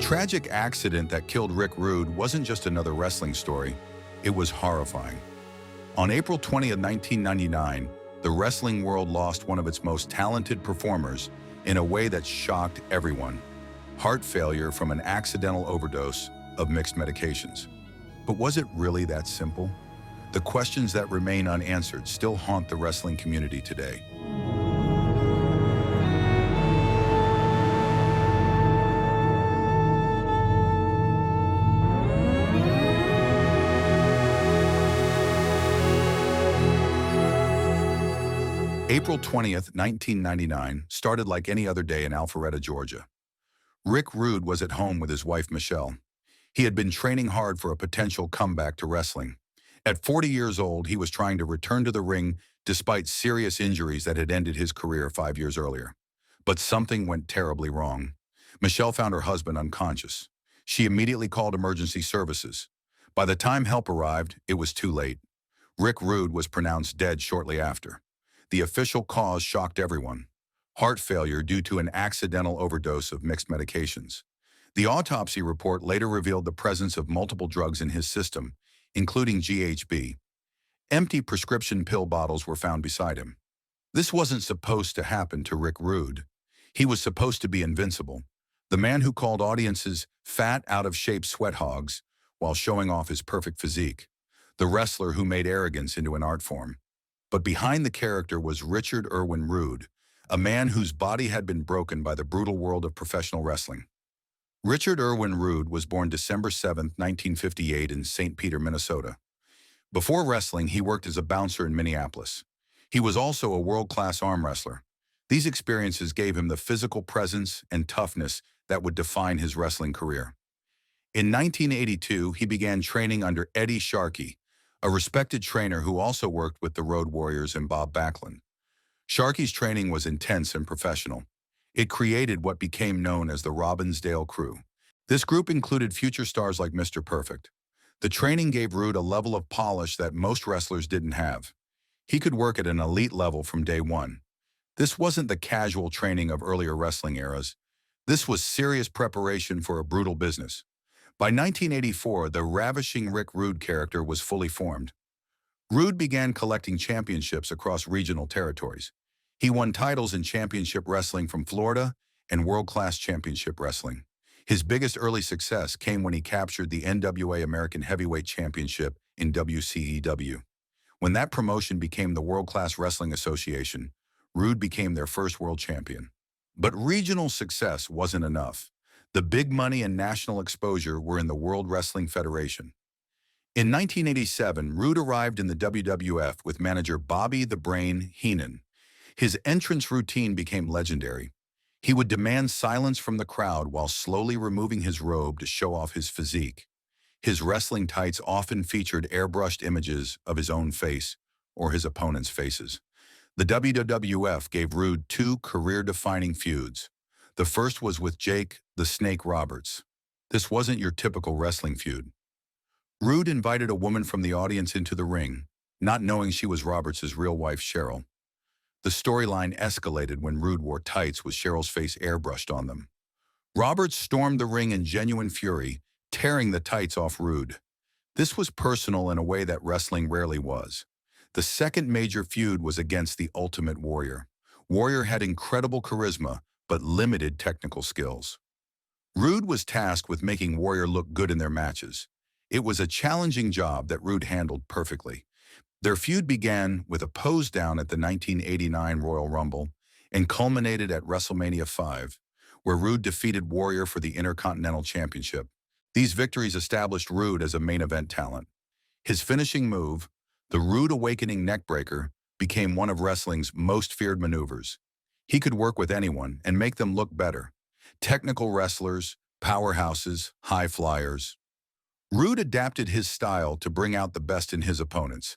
tragic accident that killed Rick Rude wasn't just another wrestling story, it was horrifying. On April 20th, 1999, the wrestling world lost one of its most talented performers in a way that shocked everyone. Heart failure from an accidental overdose of mixed medications. But was it really that simple? The questions that remain unanswered still haunt the wrestling community today. April 20th, 1999 started like any other day in Alpharetta, Georgia. Rick Rude was at home with his wife, Michelle. He had been training hard for a potential comeback to wrestling. At 40 years old, he was trying to return to the ring despite serious injuries that had ended his career 5 years earlier. But something went terribly wrong. Michelle found her husband unconscious. She immediately called emergency services. By the time help arrived, it was too late. Rick Rude was pronounced dead shortly after. The official cause shocked everyone: heart failure due to an accidental overdose of mixed medications. The autopsy report later revealed the presence of multiple drugs in his system, including GHB. Empty prescription pill bottles were found beside him. This wasn't supposed to happen to Rick Rude. He was supposed to be invincible, the man who called audiences fat, out-of-shape sweat hogs while showing off his perfect physique, the wrestler who made arrogance into an art form. But behind the character was Richard Irwin Rude, a man whose body had been broken by the brutal world of professional wrestling. Richard Irwin Rude was born December 7, 1958 in St. Peter, Minnesota. Before wrestling, he worked as a bouncer in Minneapolis. He was also a world-class arm wrestler. These experiences gave him the physical presence and toughness that would define his wrestling career. In 1982, he began training under Eddie Sharkey, a respected trainer who also worked with the Road Warriors and Bob Backlund. Sharkey's training was intense and professional. It created what became known as the Robbinsdale Crew. This group included future stars like Mr. Perfect. The training gave Rude a level of polish that most wrestlers didn't have. He could work at an elite level from day one. This wasn't the casual training of earlier wrestling eras. This was serious preparation for a brutal business. By 1984, the ravishing Rick Rude character was fully formed. Rude began collecting championships across regional territories. He won titles in championship wrestling from Florida and world-class championship wrestling. His biggest early success came when he captured the NWA American Heavyweight Championship in WCEW. When that promotion became the World Class Wrestling Association, Rude became their first world champion. But regional success wasn't enough. The big money and national exposure were in the World Wrestling Federation. In 1987, Rude arrived in the WWF with manager Bobby the Brain Heenan. His entrance routine became legendary. He would demand silence from the crowd while slowly removing his robe to show off his physique. His wrestling tights often featured airbrushed images of his own face or his opponent's faces. The WWF gave Rude two career-defining feuds. The first was with Jake the Snake Roberts. This wasn't your typical wrestling feud. Rude invited a woman from the audience into the ring, not knowing she was Roberts' real wife, Cheryl. The storyline escalated when Rude wore tights with Cheryl's face airbrushed on them. Roberts stormed the ring in genuine fury, tearing the tights off Rude. This was personal in a way that wrestling rarely was. The second major feud was against the Ultimate Warrior. Warrior had incredible charisma, but limited technical skills. Rude was tasked with making Warrior look good in their matches. It was a challenging job that Rude handled perfectly. Their feud began with a pose down at the 1989 Royal Rumble and culminated at WrestleMania 5, where Rude defeated Warrior for the Intercontinental Championship. These victories established Rude as a main event talent. His finishing move, the Rude Awakening Neckbreaker, became one of wrestling's most feared maneuvers. He could work with anyone and make them look better. Technical wrestlers, powerhouses, high flyers. Rude adapted his style to bring out the best in his opponents.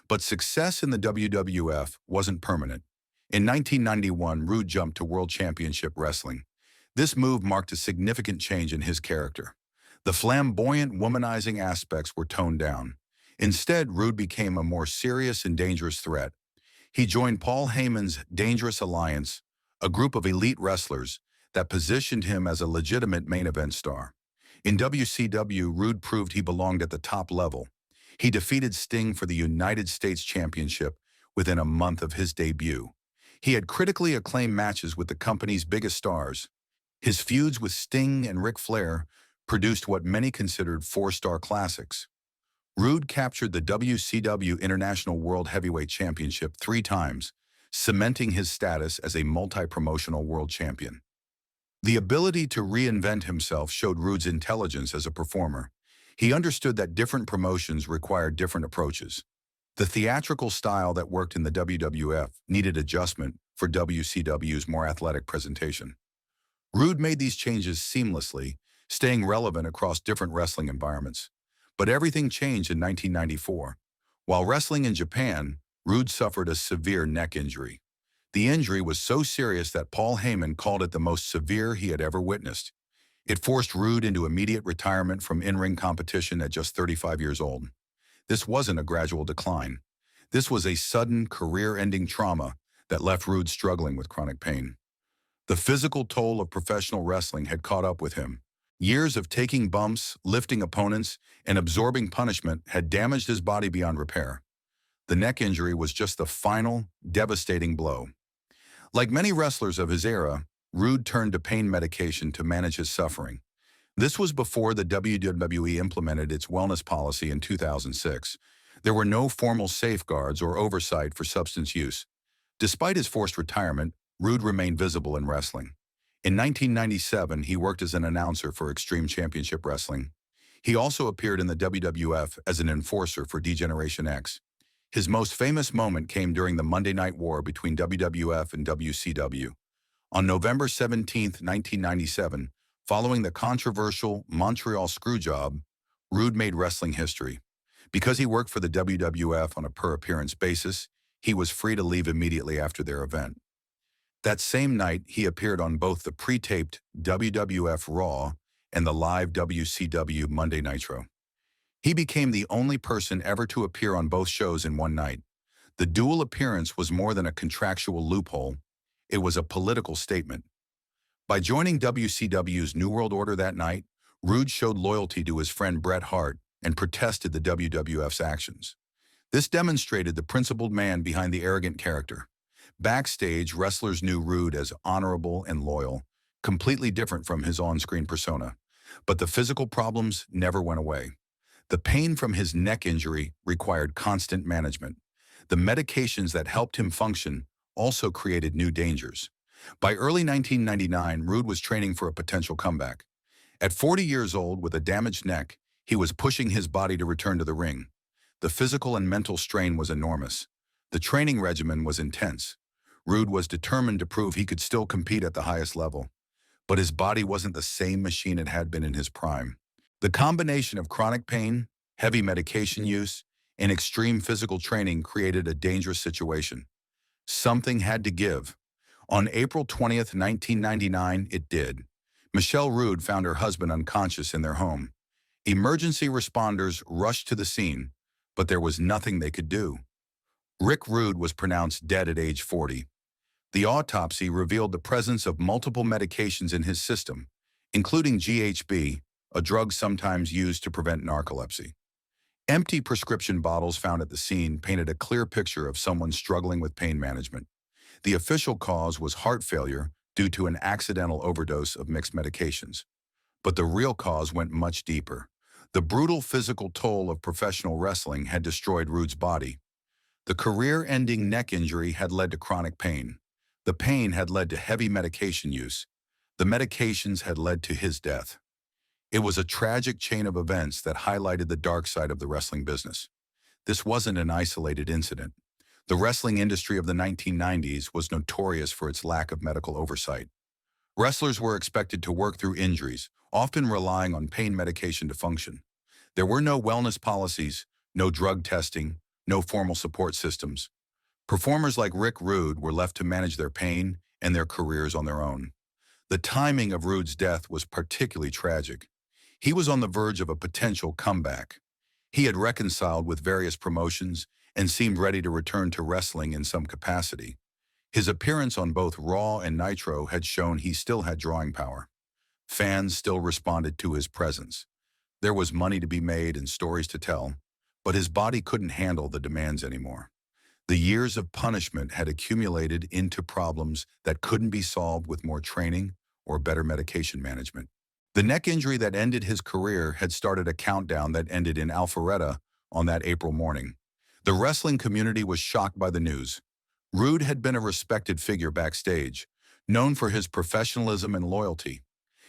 But success in the WWF wasn't permanent. In 1991, Rude jumped to World Championship Wrestling. This move marked a significant change in his character. The flamboyant, womanizing aspects were toned down. Instead, Rude became a more serious and dangerous threat. He joined Paul Heyman's Dangerous Alliance, a group of elite wrestlers that positioned him as a legitimate main event star. In WCW, Rude proved he belonged at the top level. He defeated Sting for the United States Championship within a month of his debut. He had critically acclaimed matches with the company's biggest stars. His feuds with Sting and Ric Flair produced what many considered four-star classics. Rude captured the WCW International World Heavyweight Championship 3 times, cementing his status as a multi-promotional world champion. The ability to reinvent himself showed Rude's intelligence as a performer. He understood that different promotions required different approaches. The theatrical style that worked in the WWF needed adjustment for WCW's more athletic presentation. Rude made these changes seamlessly, staying relevant across different wrestling environments. But everything changed in 1994. While wrestling in Japan, Rude suffered a severe neck injury. The injury was so serious that Paul Heyman called it the most severe he had ever witnessed. It forced Rude into immediate retirement from in-ring competition at just 35 years old. This wasn't a gradual decline. This was a sudden, career-ending trauma that left Rude struggling with chronic pain. The physical toll of professional wrestling had caught up with him. Years of taking bumps, lifting opponents, and absorbing punishment had damaged his body beyond repair. The neck injury was just the final, devastating blow. Like many wrestlers of his era, Rude turned to pain medication to manage his suffering. This was before the WWE implemented its wellness policy in 2006. There were no formal safeguards or oversight for substance use. Despite his forced retirement, Rude remained visible in wrestling. In 1997, he worked as an announcer for Extreme Championship Wrestling. He also appeared in the WWF as an enforcer for D-Generation X. His most famous moment came during the Monday Night War between WWF and WCW. On November 17, 1997, following the controversial Montreal Screwjob, Rude made wrestling history. Because he worked for the WWF on a per-appearance basis, he was free to leave immediately after their event. That same night, he appeared on both the pre-taped WWF Raw and the live WCW Monday Nitro. He became the only person ever to appear on both shows in one night. The dual appearance was more than a contractual loophole. It was a political statement. By joining WCW's New World Order that night, Rude showed loyalty to his friend Bret Hart and protested the WWF's actions. This demonstrated the principled man behind the arrogant character. Backstage, wrestlers knew Rude as honorable and loyal, completely different from his on-screen persona. But the physical problems never went away. The pain from his neck injury required constant management. The medications that helped him function also created new dangers. By early 1999, Rude was training for a potential comeback. At 40 years old, with a damaged neck, he was pushing his body to return to the ring. The physical and mental strain was enormous. The training regimen was intense. Rude was determined to prove he could still compete at the highest level. But his body wasn't the same machine it had been in his prime. The combination of chronic pain, heavy medication use, and extreme physical training created a dangerous situation. Something had to give. On April 20th, 1999, it did. Michelle Rude found her husband unconscious in their home. Emergency responders rushed to the scene, but there was nothing they could do. Rick Rude was pronounced dead at age 40. The autopsy revealed the presence of multiple medications in his system, including GHB, a drug sometimes used to prevent narcolepsy. Empty prescription bottles found at the scene painted a clear picture of someone struggling with pain management. The official cause was heart failure due to an accidental overdose of mixed medications. But the real cause went much deeper. The brutal physical toll of professional wrestling had destroyed Rude's body. The career-ending neck injury had led to chronic pain. The pain had led to heavy medication use. The medications had led to his death. It was a tragic chain of events that highlighted the dark side of the wrestling business. This wasn't an isolated incident. The wrestling industry of the 1990s was notorious for its lack of medical oversight. Wrestlers were expected to work through injuries, often relying on pain medication to function. There were no wellness policies, no drug testing, no formal support systems. Performers like Rick Rude were left to manage their pain and their careers on their own. The timing of Rude's death was particularly tragic. He was on the verge of a potential comeback. He had reconciled with various promotions and seemed ready to return to wrestling in some capacity. His appearance on both Raw and Nitro had shown he still had drawing power. Fans still responded to his presence. There was money to be made and stories to tell, but his body couldn't handle the demands anymore. The years of punishment had accumulated into problems that couldn't be solved with more training or better medication management. The neck injury that ended his career had started a countdown that ended in Alpharetta on that April morning. The wrestling community was shocked by the news. Rude had been a respected figure backstage, known for his professionalism and loyalty.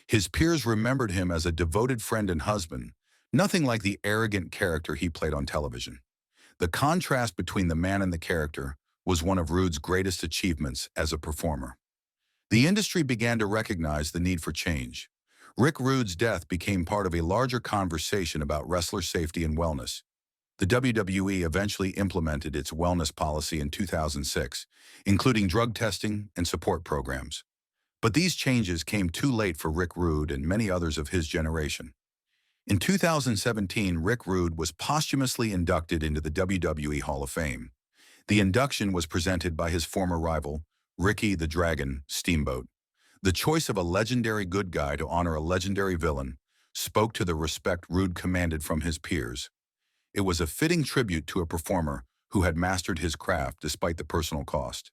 His peers remembered him as a devoted friend and husband, nothing like the arrogant character he played on television. The contrast between the man and the character was one of Rude's greatest achievements as a performer. The industry began to recognize the need for change. Rick Rude's death became part of a larger conversation about wrestler safety and wellness. The WWE eventually implemented its wellness policy in 2006, including drug testing and support programs. But these changes came too late for Rick Rude and many others of his generation. In 2017, Rick Rude was posthumously inducted into the WWE Hall of Fame. The induction was presented by his former rival, Ricky the Dragon Steamboat. The choice of a legendary good guy to honor a legendary villain spoke to the respect Rude commanded from his peers. It was a fitting tribute to a performer who had mastered his craft despite the personal cost.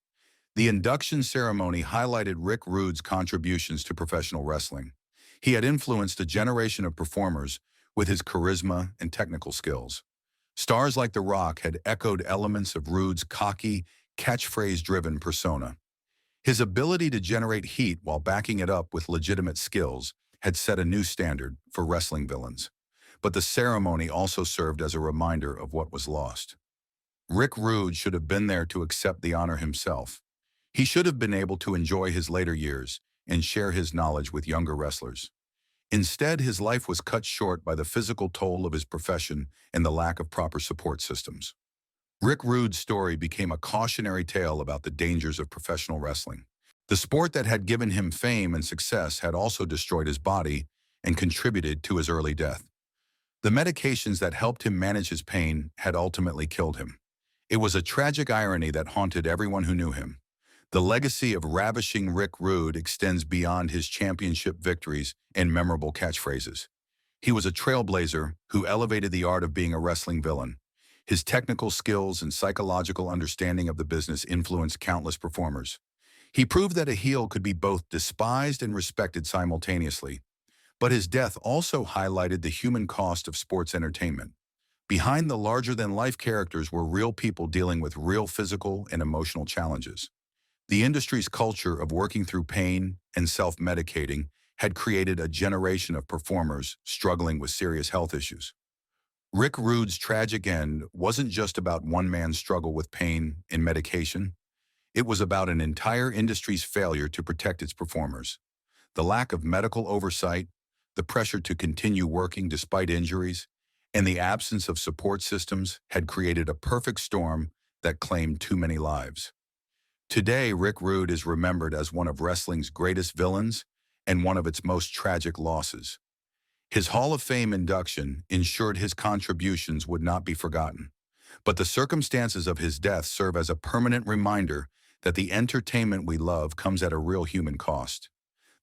The induction ceremony highlighted Rick Rude's contributions to professional wrestling. He had influenced a generation of performers with his charisma and technical skills. Stars like The Rock had echoed elements of Rude's cocky, catchphrase-driven persona. His ability to generate heat while backing it up with legitimate skills had set a new standard for wrestling villains. But the ceremony also served as a reminder of what was lost. Rick Rude should have been there to accept the honor himself. He should have been able to enjoy his later years and share his knowledge with younger wrestlers. Instead, his life was cut short by the physical toll of his profession and the lack of proper support systems. Rick Rude's story became a cautionary tale about the dangers of professional wrestling. The sport that had given him fame and success had also destroyed his body and contributed to his early death. The medications that helped him manage his pain had ultimately killed him. It was a tragic irony that haunted everyone who knew him. The legacy of ravishing Rick Rude extends beyond his championship victories and memorable catchphrases. He was a trailblazer who elevated the art of being a wrestling villain. His technical skills and psychological understanding of the business influenced countless performers. He proved that a heel could be both despised and respected simultaneously. But his death also highlighted the human cost of sports entertainment. Behind the larger-than-life characters were real people dealing with real physical and emotional challenges. The industry's culture of working through pain and self-medicating had created a generation of performers struggling with serious health issues. Rick Rude's tragic end wasn't just about one man's struggle with pain and medication. It was about an entire industry's failure to protect its performers. The lack of medical oversight, the pressure to continue working despite injuries, and the absence of support systems had created a perfect storm that claimed too many lives. Today, Rick Rude is remembered as one of wrestling's greatest villains and one of its most tragic losses. His Hall of Fame induction ensured his contributions would not be forgotten, but the circumstances of his death serve as a permanent reminder that the entertainment we love comes at a real human cost.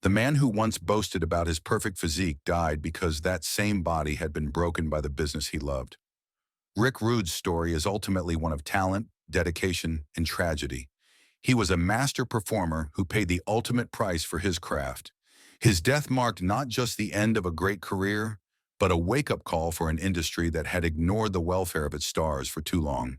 The man who once boasted about his perfect physique died because that same body had been broken by the business he loved. Rick Rude's story is ultimately one of talent, dedication, and tragedy. He was a master performer who paid the ultimate price for his craft. His death marked not just the end of a great career, but a wake-up call for an industry that had ignored the welfare of its stars for too long.